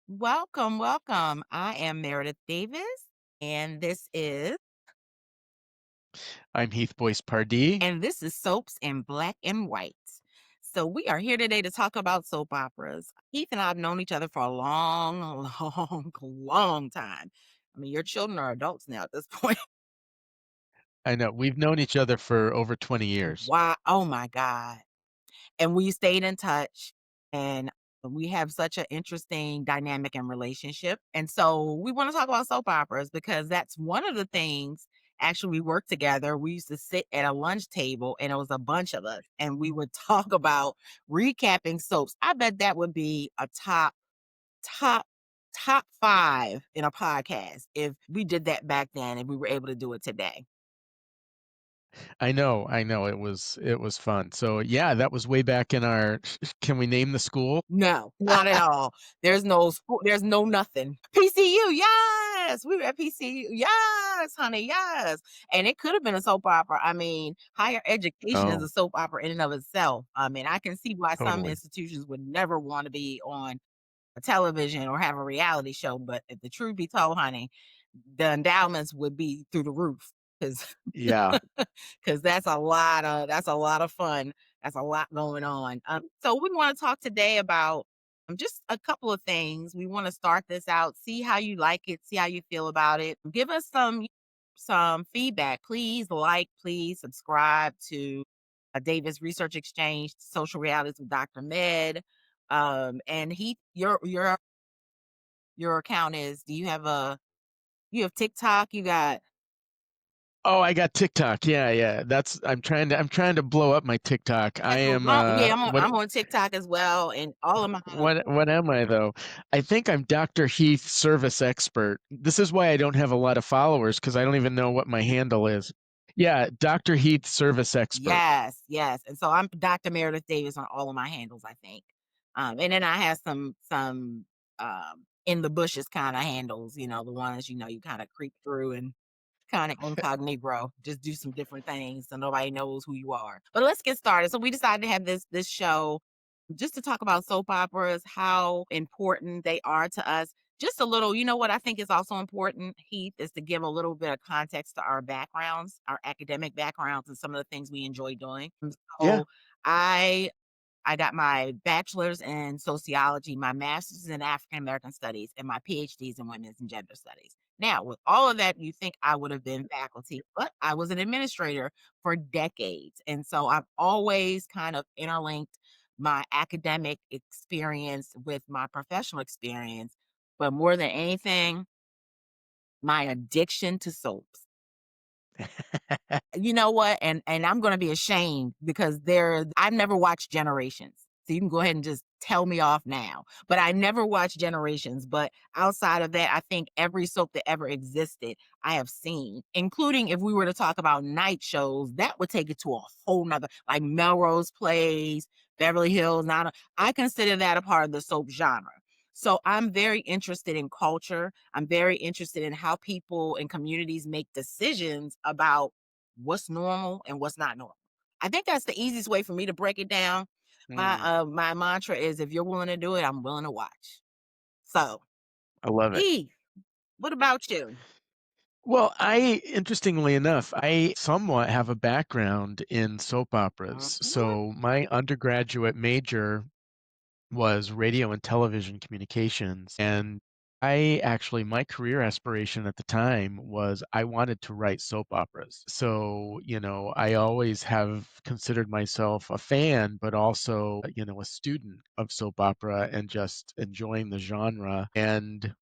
Welcome, welcome. I am Meredith Davis, and I'm Heath Boyce Pardee. this is Soaps in Black and White. So we are here today to talk about soap operas. Heath and I have known each other for a long, long time. I mean, your children are adults now at this point. I know we've known each other for over 20 years. Why? Oh my God. And we stayed in touch, and we have such an interesting dynamic and relationship. And so we want to talk about soap operas because that's one of the things. Actually, we worked together. We used to sit at a lunch table, and it was a bunch of us, and we would talk about recapping soaps. I bet that would be a top, top five in a podcast if we did that back then and we were able to do it today. I know, it was fun. So, yeah, that was way back in our can we name the school? No, not at all. There's no school, there's no nothing. PCU, yes! We were at PCU, yes, honey, yes. And it could have been a soap opera. I mean, higher education is Oh, a soap opera in and of itself. I mean, I can see why some totally. institutions would never want to be on a television or have a reality show, but if the truth be told, honey, the endowments would be through the roof because Yeah. because that's a lot of fun. That's a lot going on. So we want to talk today about just a couple of things. We want to start this out, see how you like it, see how you feel about it. Give us some feedback. Please like, please subscribe to a Davis Research Exchange, Social Realities with Dr. Med. And he your account is, do you have TikTok? You got Oh, I got TikTok. Yeah, yeah. That's I'm trying to blow up my TikTok. I yeah, so am yeah, what I'm on TikTok as well, and all of my what am I though? I think I'm Dr. Heath Service Expert. This is why I don't have a lot of followers because I don't even know what my handle is. Yeah, Dr. Heath Service Expert. yes, yes, and so I'm Dr. Meredith Davis on all of my handles, I think. And then I have some in the bushes kinda handles, the ones, you kinda creep through and kinda incognito, just do some different things so nobody knows who you are. But let's get started. So we decided to have this show just to talk about soap operas, how important they are to us. Just a little, what I think is also important, Heath, is to give a little bit of context to our backgrounds, our academic backgrounds, and some of the things we enjoy doing. Yeah. So I I got my bachelor's in sociology, my master's in African American studies, and my PhDs in women's and gender studies. Now, with all of that, you think I would have been faculty, but I was an administrator for decades. And so I've always kind of interlinked my academic experience with my professional experience. But more than anything, my addiction to soaps. You know what? And I'm gonna be ashamed because I've never watched Generations. So you can go ahead and just tell me off now. But I never watched Generations. But outside of that, I think every soap that ever existed, I have seen, including if we were to talk about night shows, that would take it to a whole nother, like Melrose Place, Beverly Hills. Now, I consider that a part of the soap genre. So I'm very interested in culture. I'm very interested in how people and communities make decisions about what's normal and what's not normal. I think that's the easiest way for me to break it down. My Mm, my mantra is if you're willing to do it, I'm willing to watch. So, I love it. Eve, what about you? Well, interestingly enough, I somewhat have a background in soap operas. Mhm. So my undergraduate major was radio and television communications. And my career aspiration at the time was I wanted to write soap operas. So, I always have considered myself a fan, but also, a student of soap opera and just enjoying the genre. And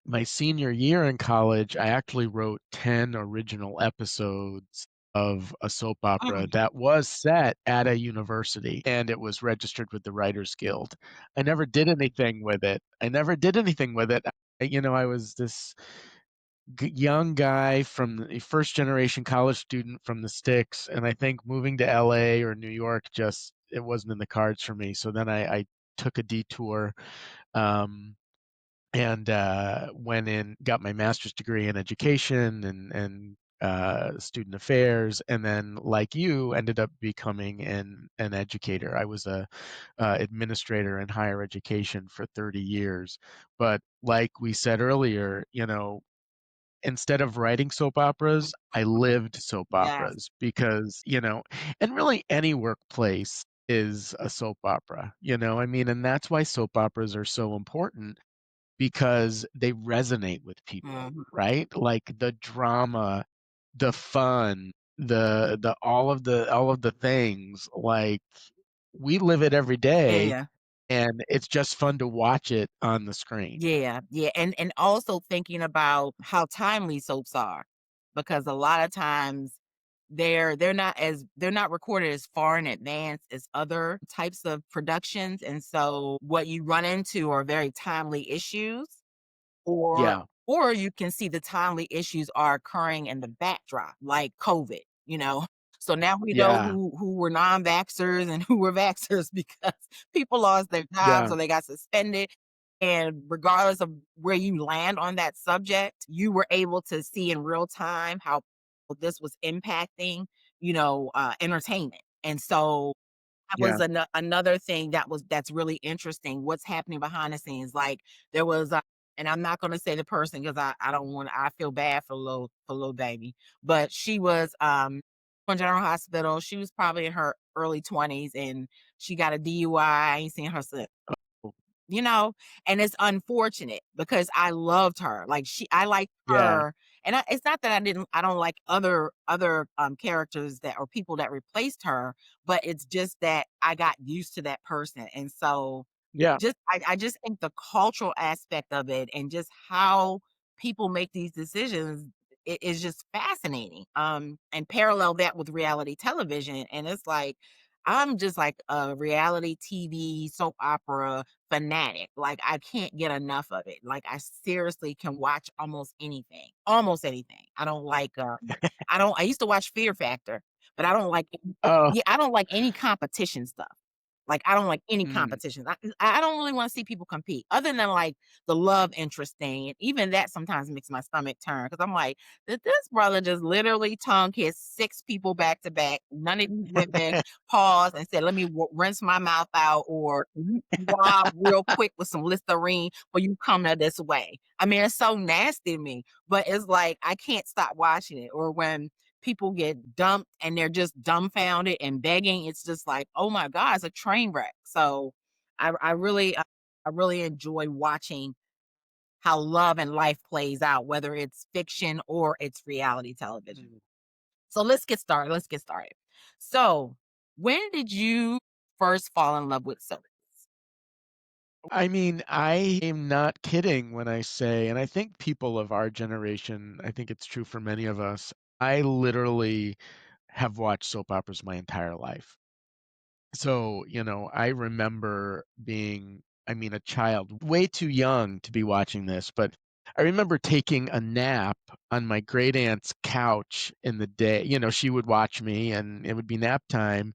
my senior year in college, I actually wrote 10 original episodes of a soap opera Mm. that was set at a university and it was registered with the Writers Guild. I never did anything with it. I never did anything with it. I was this young guy from the first generation college student from the sticks, and I think moving to LA or New York just it wasn't in the cards for me. So then I took a detour. Um, and went in, got my master's degree in education, and student affairs, and then, like you, ended up becoming an educator. I was a administrator in higher education for 30 years. But like we said earlier, instead of writing soap operas, I lived soap Yes. operas because, and really any workplace is a soap opera, I mean, and that's why soap operas are so important because they resonate with people, Mhm. right? Like the drama, the fun, the all of the things, like we live it every day, Yeah. and it's just fun to watch it on the screen. Yeah, yeah, and also thinking about how timely soaps are, because a lot of times they're not recorded as far in advance as other types of productions, and so what you run into are very timely issues, or Yeah, or you can see the timely issues are occurring in the backdrop, like COVID, you know? So now we know yeah, who were non-vaxxers and who were vaxxers because people lost their jobs yeah, or they got suspended. And regardless of where you land on that subject, you were able to see in real time how this was impacting, entertainment. And so that yeah. was another thing that's really interesting, what's happening behind the scenes. Like, there was, and I'm not gonna say the person because I don't want I feel bad for little baby, but she was, in general hospital. She was probably in her early 20s, and she got a DUI. I ain't seen her since. Oh, You know, and it's unfortunate because I loved her. Like, I liked yeah, her, and it's not that I don't like other characters that or people that replaced her, but it's just that I got used to that person, and so yeah. I just think the cultural aspect of it and just how people make these decisions is just fascinating. And parallel that with reality television, and it's like I'm just like a reality TV soap opera fanatic. Like, I can't get enough of it. Like, I seriously can watch almost anything. Almost anything. I used to watch Fear Factor, but I don't like Oh, yeah, I don't like any competition stuff. Like, I don't like any mm. competitions. I don't really wanna see people compete other than, like, the love interest thing, and even that sometimes makes my stomach turn because 'cause I'm like, "Did this brother just literally tongue kiss 6 people back to back? None of these women paused and said, 'Let me rinse my mouth out,' or 'Swab real quick with some Listerine or you come this way.'" I mean, it's so nasty to me, but it's like, I can't stop watching it. Or when people get dumped and they're just dumbfounded and begging, it's just like, oh my God, it's a train wreck. So I really enjoy watching how love and life plays out, whether it's fiction or it's reality television. Mm. So let's get started. Let's get started. So, when did you first fall in love with soap? I mean, I am not kidding when I say, and I think people of our generation, I think it's true for many of us, I literally have watched soap operas my entire life. So, I remember being, I mean, a child, way too young to be watching this, but I remember taking a nap on my great aunt's couch in the day. She would watch me and it would be nap time,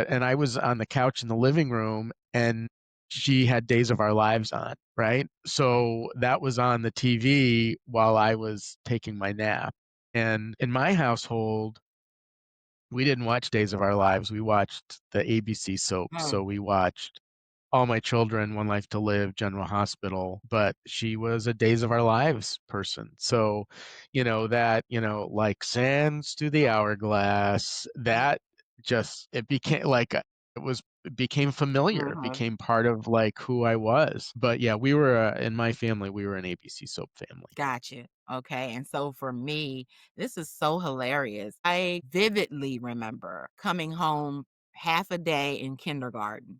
and I was on the couch in the living room and she had Days of Our Lives on, right? So that was on the TV while I was taking my nap. And in my household, we didn't watch Days of Our Lives. We watched the ABC soaps. Mm, So we watched All My Children, One Life to Live, General Hospital, but she was a Days of Our Lives person. So, like sands to the hourglass, that just it became like it became familiar. It mhm. became part of like who I was. But yeah, we were in my family, we were an ABC soap family. Gotcha. Okay. And so for me, this is so hilarious. I vividly remember coming home half a day in kindergarten.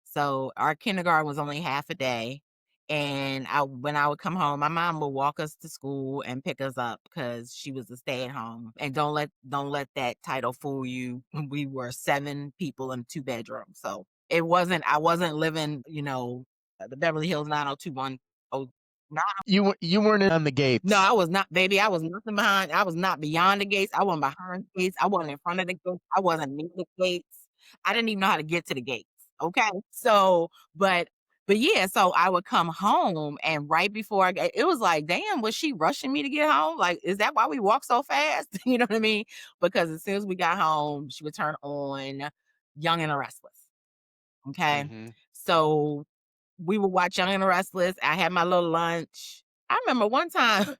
So our kindergarten was only half a day. And when I would come home, my mom would walk us to school and pick us up because she was a stay at home. And don't let that title fool you. We were 7 people in 2 bedrooms. So I wasn't living, the Beverly Hills 90210. You weren't on the No, gates. I was not, baby. I was nothing behind. I was not beyond the gates. I wasn't behind the gates. I wasn't in front of the gates. I wasn't near the gates. I didn't even know how to get to the gates. Okay. So, but But yeah, so I would come home and right before it was like, damn, was she rushing me to get home? Like, is that why we walk so fast? You know what I mean? Because as soon as we got home, she would turn on Young and the Restless. Okay. Mhm. So we would watch Young and the Restless. I had my little lunch. I remember one time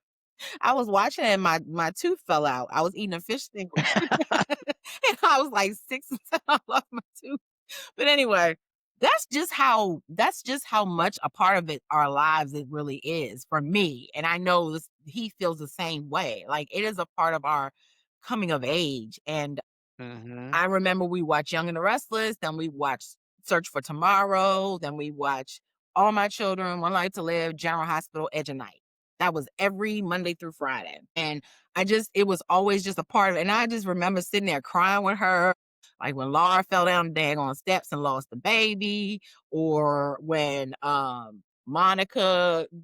I was watching it and my tooth fell out. I was eating a fish sandwich. And I was like 6 and 7, I lost my tooth. But anyway, that's just how much a part of it our lives it really is for me. And I know he feels the same way. Like it is a part of our coming of age. And Mhm. I remember we watched Young and the Restless, then we watched Search for Tomorrow, then we watched All My Children, One Life to Live, General Hospital, Edge of Night. That was every Monday through Friday. And it was always just a part of it. And I just remember sitting there crying with her, like when Laura fell down the daggone steps and lost the baby, or when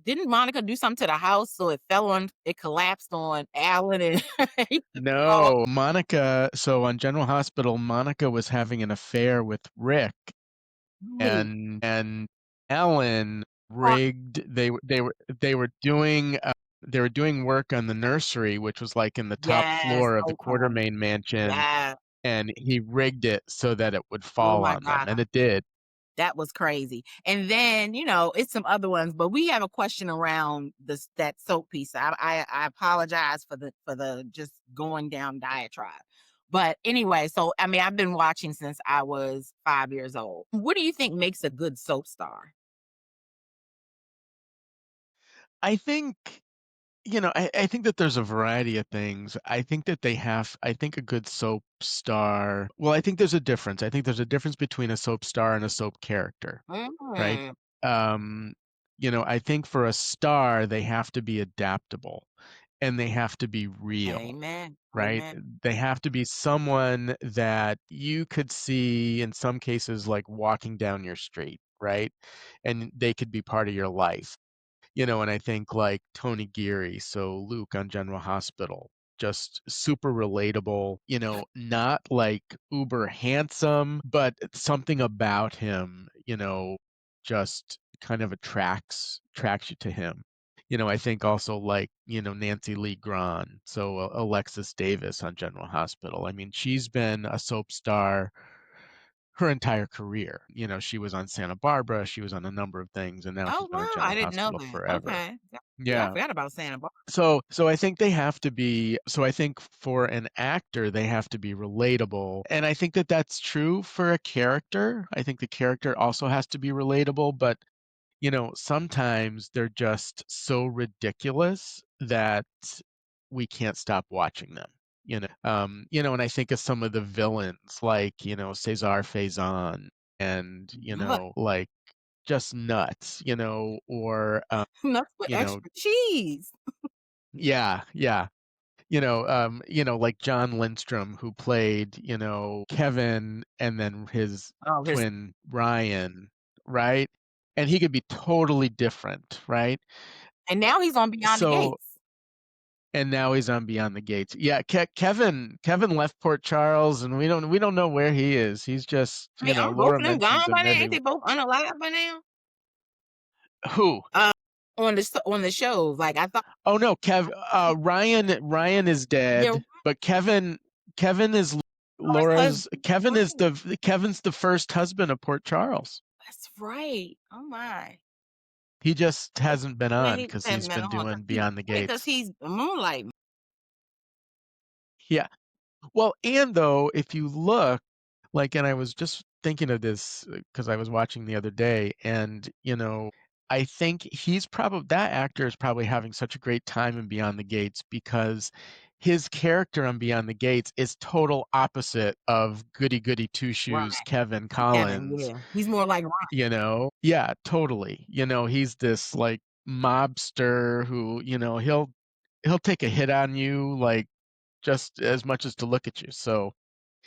didn't Monica do something to the house so it collapsed on Alan and he took the fall. No, Monica, so on General Hospital, Monica was having an affair with Rick, Right. and Ellen rigged they were doing they were doing work on the nursery, which was like in the top Yes, floor of the okay. Quartermain mansion, Yeah. and he rigged it so that it would Oh fall my on them, god, and it did. that was crazy. And then, it's some other ones, but we have a question around this that soap piece. I apologize for the just going down diatribe. But anyway, so I mean, I've been watching since I was 5 years old. What do you think makes a good soap star? I think I think that there's a variety of things. I think a good soap star, well, I think there's a difference. I think there's a difference between a soap star and a soap character, right? Mm, Um, I think for a star, they have to be adaptable and they have to be real, amen, right? amen. They have to be someone that you could see in some cases like walking down your street, right? And they could be part of your life. And I think like Tony Geary, so Luke on General Hospital, just super relatable, not like uber handsome, but something about him, just kind of attracts you to him. I think also like, Nancy Lee Grahn, so Alexis Davis on General Hospital. I mean, she's been a soap star her entire career. She was on Santa Barbara, she was on a number of things, and now she's Oh been on wow, General I didn't know Hospital that. forever. Okay. Yeah, yeah, I Yeah. forgot about Santa Barbara. So I think they have to be so I think for an actor, they have to be relatable, and I think that that's true for a character. I think the character also has to be relatable, but, sometimes they're just so ridiculous that we can't stop watching them, and I think of some of the villains like, Cesar Faison and, But like, just nuts, or, nuts with you know extra cheese. yeah, yeah. Like John Lindstrom who played, Kevin and then his Oh, his twin Ryan, right? And he could be totally different, right? and now he's on Beyond the So, Gates. and now he's on Beyond the Gates. Yeah, Kevin left Port Charles, and we don't know where he is. He's just, I mean, aren't both Laura of them mentions gone by him now? Ain't every they both unalive by now? who? Uh, on the shows, like I thought Oh no, Ryan is they're dead, but Kevin is Laura's husband. Laura's Right. Kevin's the first husband of Port Charles. That's right. Oh my. He just hasn't been Yeah, on he because hadn't he's been been on doing Beyond the because Gates. he's moonlighting. Yeah. Well, and though, if you look, like, and I was just thinking of this because I was watching the other day, and I think that actor is probably having such a great time in Beyond the Gates because his character on Beyond the Gates is total opposite of goody goody two Right. shoes Kevin Kevin, Collins. yeah. He's more like Ron. Yeah, totally. He's this like mobster who he'll take a hit on you like just as much as to look at you. So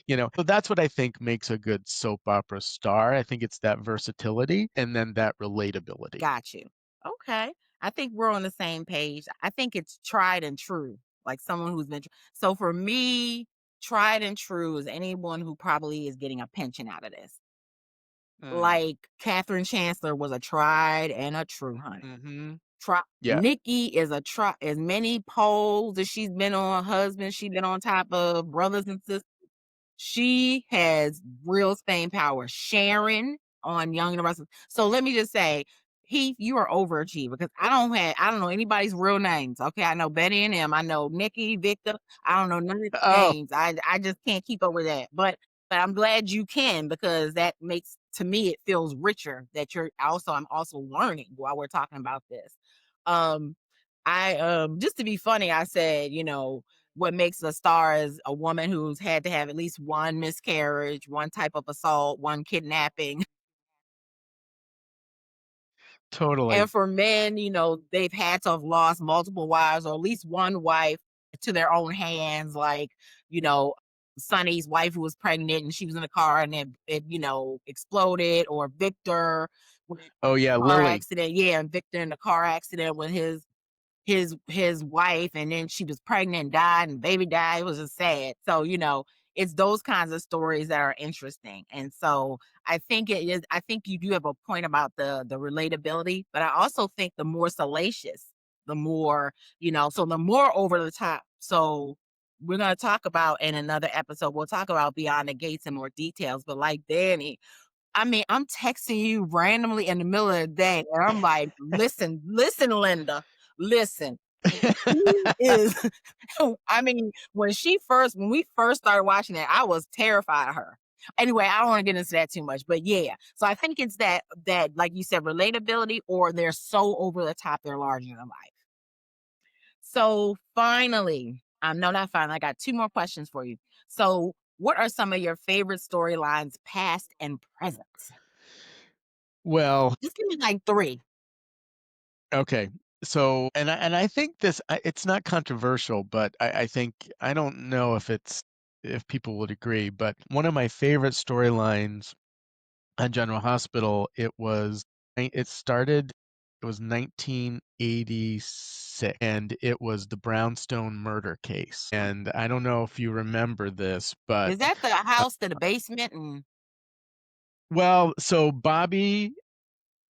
that's what I think makes a good soap opera star. I think it's that versatility and then that relatability. Got you. Okay. I think we're on the same page. I think it's tried and true. Like someone who's been so for me, tried and true is anyone who probably is getting a pension out of this. Mm. Like, Catherine Chancellor was a tried and a true, honey. Mhm. Try Yeah. Nikki is a try as many polls as she's been on, husbands she been on top of, brothers and sisters. She has real staying power. Sharon on Young and the Restless. So let me just say, Heath, you are overachiever because I don't know anybody's real names. Okay, I know Betty and them. I know Nikki, Victor. I don't know none of the Oh, names. I just can't keep up with that. But I'm glad you can because that makes to me it feels richer that I'm also learning while we're talking about this. Um I just to be funny, I said, what makes a star is a woman who's had to have at least one miscarriage, one type of assault, one kidnapping. And totally. for men, they've had to have lost multiple wives or at least one wife to their own hands, like, you know, Sonny's wife who was pregnant and she was in a car and it exploded, or Victor with Oh, yeah, car Lily. accident. Yeah, and Victor in the car accident with his wife, and then she was pregnant and died and baby died. It was just sad. So, it's those kinds of stories that are interesting. And so I think you do have a point about the relatability, but I also think the more salacious, the more, so the more over the top. So we're gonna talk about in another episode, we'll talk about Beyond the Gates in more details. But like Danny, I mean, I'm texting you randomly in the middle of the day, and I'm like, "Listen, listen, Linda, listen." She is I mean, when we first started watching it, I was terrified of her. Anyway, I don't wanna get into that too much, but yeah. So I think it's that, like you said, relatability, or they're so over the top, they're larger than life. So finally, no, not finally, I got 2 more questions for you. So, what are some of your favorite storylines, past and present? Well, Just give me like 3. okay. So, and I think it's not controversial, but I think I don't know if people would agree, but one of my favorite storylines on General Hospital, it was 1986, and it was the Brownstone murder case. And I don't know if you remember this, but Is that the house to the basement and well, so Bobby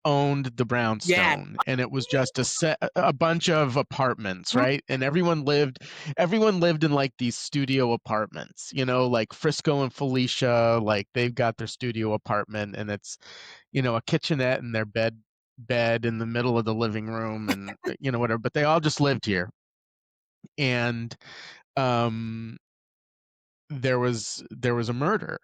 owned the yeah. brownstone, and it was just a bunch of apartments, right? And everyone lived in like these studio apartments, like Frisco and Felicia, like they've got their studio apartment, and it's a kitchenette and their bed in the middle of the living room, and whatever, but they all just lived here. And um there was a murder,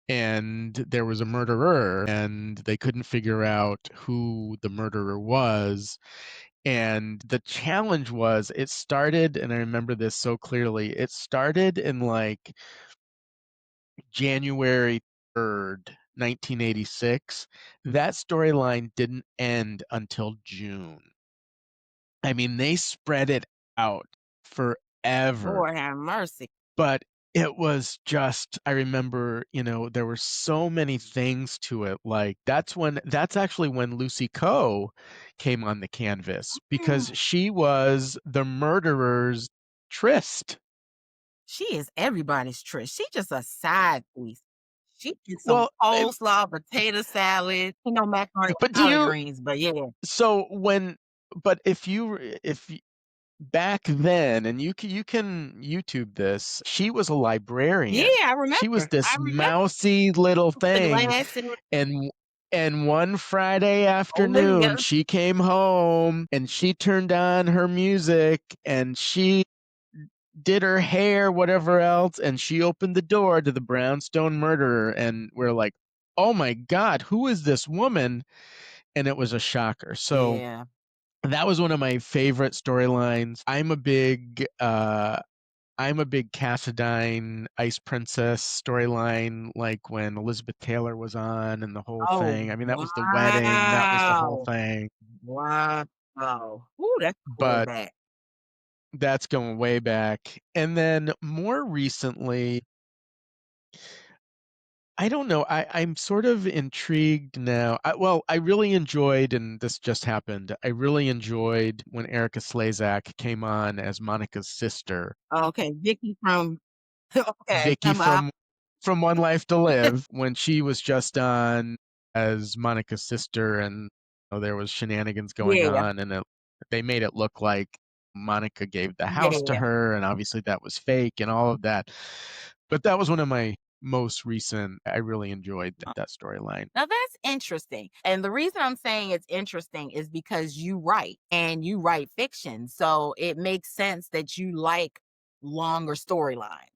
and there was a murderer, and they couldn't figure out who the murderer was. And the challenge was, it started, and I remember this so clearly, it started in like January 3rd, 1986. That storyline didn't end until June. I mean, they spread it out forever. Lord have mercy. But it was just, I remember, there were so many things to it. Like that's actually when Lucy Coe came on the canvas, because Mm. she was the murderer's tryst. She is everybody's Trish. She just a side piece. She gets some Well, coleslaw, potato salad, macaroni but and collard greens, but yeah. so when, but if back then, and you can YouTube this, she was a Yeah, librarian. I She was remember. this I remember mousy little the thing, glasses. and one Friday afternoon, Olivia. she came home and she turned on her music and she did her hair, whatever else, and she opened the door to the brownstone murderer, and we're like, "Oh my God, who is this woman?" And it was a shocker. So Yeah. that was one of my favorite storylines. I'm a big Cassadine Ice Princess storyline, like when Elizabeth Taylor was on and the whole Oh, thing. I mean, that was the wedding, that was the whole wow. thing. Wow. Ooh, that's way But back. that's going way back. And then more recently, I don't know. I'm sort of intrigued now. Well, I really enjoyed, and this just happened. I really enjoyed when Erica Slezak came on as Monica's sister, Okay, Vicky from okay, Vicky from One Life to Live, when she was just on. as Monica's sister, and there was shenanigans going Yeah, on, and they made it look like Monica gave the house to yeah. her, and obviously that was fake and all of that. But that was one of my most recent. I really enjoyed that storyline. Now that's interesting. And the reason I'm saying it's interesting is because you write and you write fiction. So it makes sense that you like longer storylines.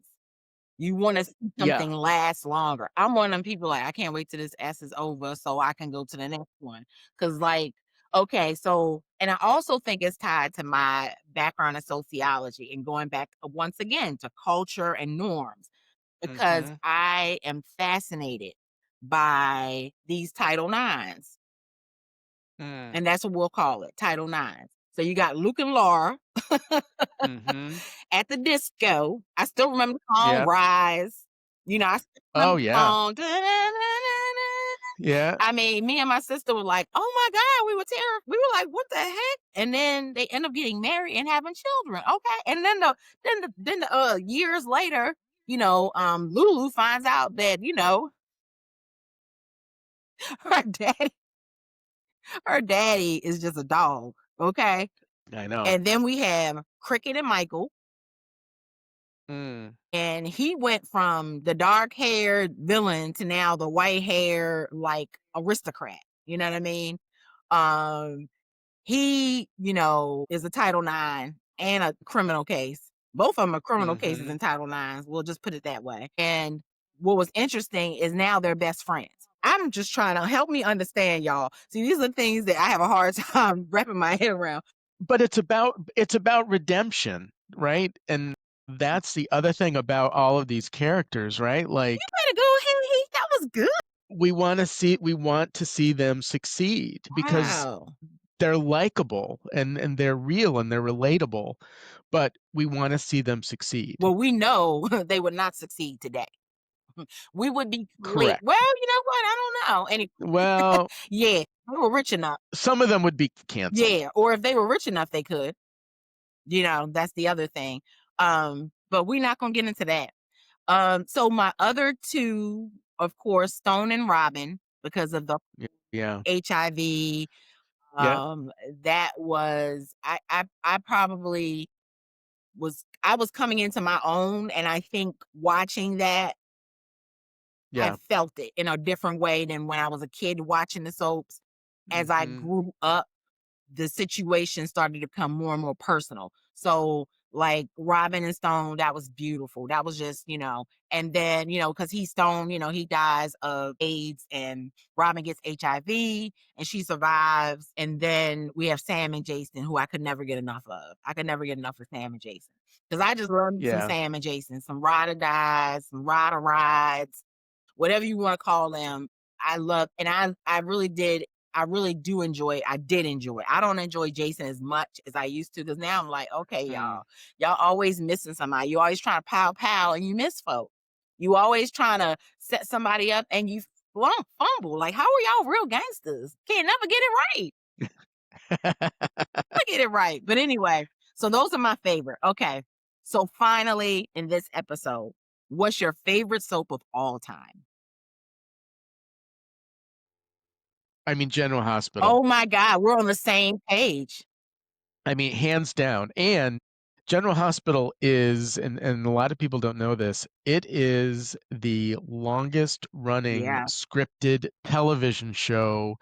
You want to see Yeah. something last longer. I'm one of them people like, I can't wait till this S is over so I can go to the next one. Cause like, okay, so, and I also think it's tied to my background in sociology and going back once again to culture and norms because Mhm. I am fascinated by these Title Nines, Mm. and that's what we'll call it, Title Nines. So you got Luke and Laura Mhm. at the disco. I still remember the song Yep. "Rise." You know, I still Oh, remember the yeah. song. Yeah. I mean, me and my sister were like, "Oh my god," we were like, "What the heck?" And then they end up getting married and having children. Okay, and then the years later, Lulu finds out that her daddy her daddy is just a dog. Okay, I know. and then we have Cricket and Michael, Mm. and he went from the dark haired villain to now the white hair like aristocrat. You know what I mean? Um, He, is a Title IX and a criminal case. Both of them are criminal cases Mhm. and Title IXs. We'll just put it that way. And what was interesting is now they're best friends. I'm just trying to help me understand, y'all. See, these are things that I have a hard time wrapping my head around. But it's about redemption, right? And that's the other thing about all of these characters, right? You Like better go ahead. That was good. we want to see them succeed because Wow. they're likable and they're real and they're relatable, but we want to see them succeed. Well, we know they would not succeed today. We would be late. Well, Correct. you know what? I don't know. And Well, yeah, they were rich enough. some of them would be canceled. Yeah, or if they were rich enough, they could. That's the other thing. But we're not gonna get into that. So my other two, of course, Stone and Robin, because of the Yeah. HIV. Yeah. That was I probably I was coming into my own, and I think watching that, I Yeah. felt it in a different way than when I was a kid watching the soaps. As I Mhm. grew up, the situation started to become more and more personal. So, like Robin and Stone, that was beautiful. That was just, and then, because he's Stone, he dies of AIDS and Robin gets HIV and she survives. And then we have Sam and Jason, who I could never get enough of. I could never get enough of Sam and Jason because I just love me some Yeah. Sam and Jason, some ride or dies, some ride or rides, whatever you want to call them. I love, and I really did. I really do enjoy it. I did enjoy it. I don't enjoy Jason as much as I used to because now I'm like, okay, Mm. y'all always missing somebody. You always trying to pow and you miss folk. You always trying to set somebody up and you fumble. Like, how are y'all real gangsters? Can't never get it right. I get it right. But anyway, so those are my favorite. Okay. So finally, in this episode, what's your favorite soap of all time? I mean, General Hospital. Oh my God, we're on the same page. I mean, hands down. And General Hospital is, and a lot of people don't know this, it is the longest running Yeah. scripted television show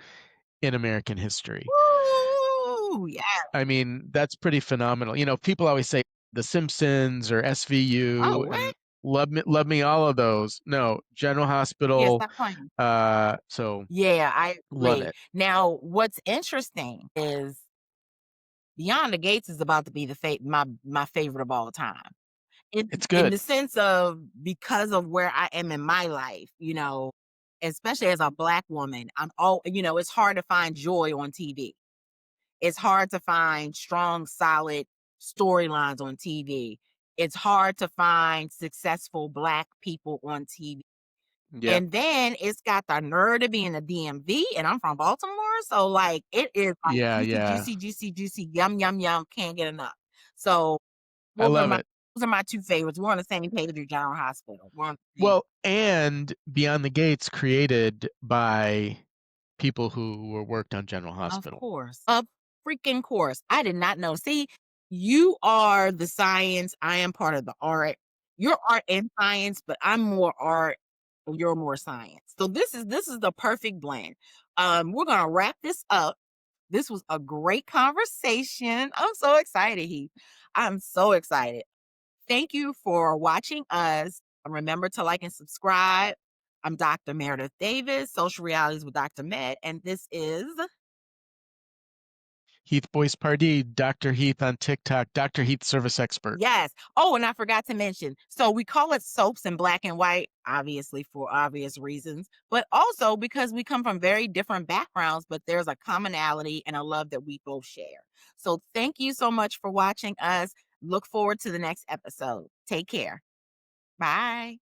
in American history. Woo! Yeah. I mean, that's pretty phenomenal. People always say The Simpsons or Oh, SVU and what? love me all of those. No, General Yeah, Hospital. stop playing. So Yeah, I love agree. it. Now, what's interesting is Beyond the Gates is about to be my favorite of all time. In It's in good. the sense of because of where I am in my life, especially as a Black woman, it's hard to find joy on TV. It's hard to find strong, solid storylines on TV. It's hard to find successful Black people on TV. Yeah. And then it's got the nerve to be in the DMV, and I'm from Baltimore, so, like, it is, like, Yeah, juicy, yeah. juicy, juicy, juicy, yum, yum, yum, can't get enough. So, I those are love my it. those are my 2 favorites. We're on the same page with General Hospital. We're on the same. Well, and Beyond the Gates created by people who were worked on General Of Hospital. course. Of freaking course. I did not know. See, you are the science, I am part of the art. You're art and science, but I'm more art, you're more science. So this is the perfect blend. We're gonna wrap this up. This was a great conversation. I'm so excited, Heath. I'm so excited. Thank you for watching us. Remember to like and subscribe. I'm Dr. Meredith Davis, Social Realities with Dr. Med, and this is Heath Boyce Pardee, Dr. Heath on TikTok, Dr. Heath Service Expert. yes. Oh, and I forgot to mention. So we call it soaps in black and white, obviously for obvious reasons, but also because we come from very different backgrounds, but there's a commonality and a love that we both share. So thank you so much for watching us. Look forward to the next episode. Take care. Bye.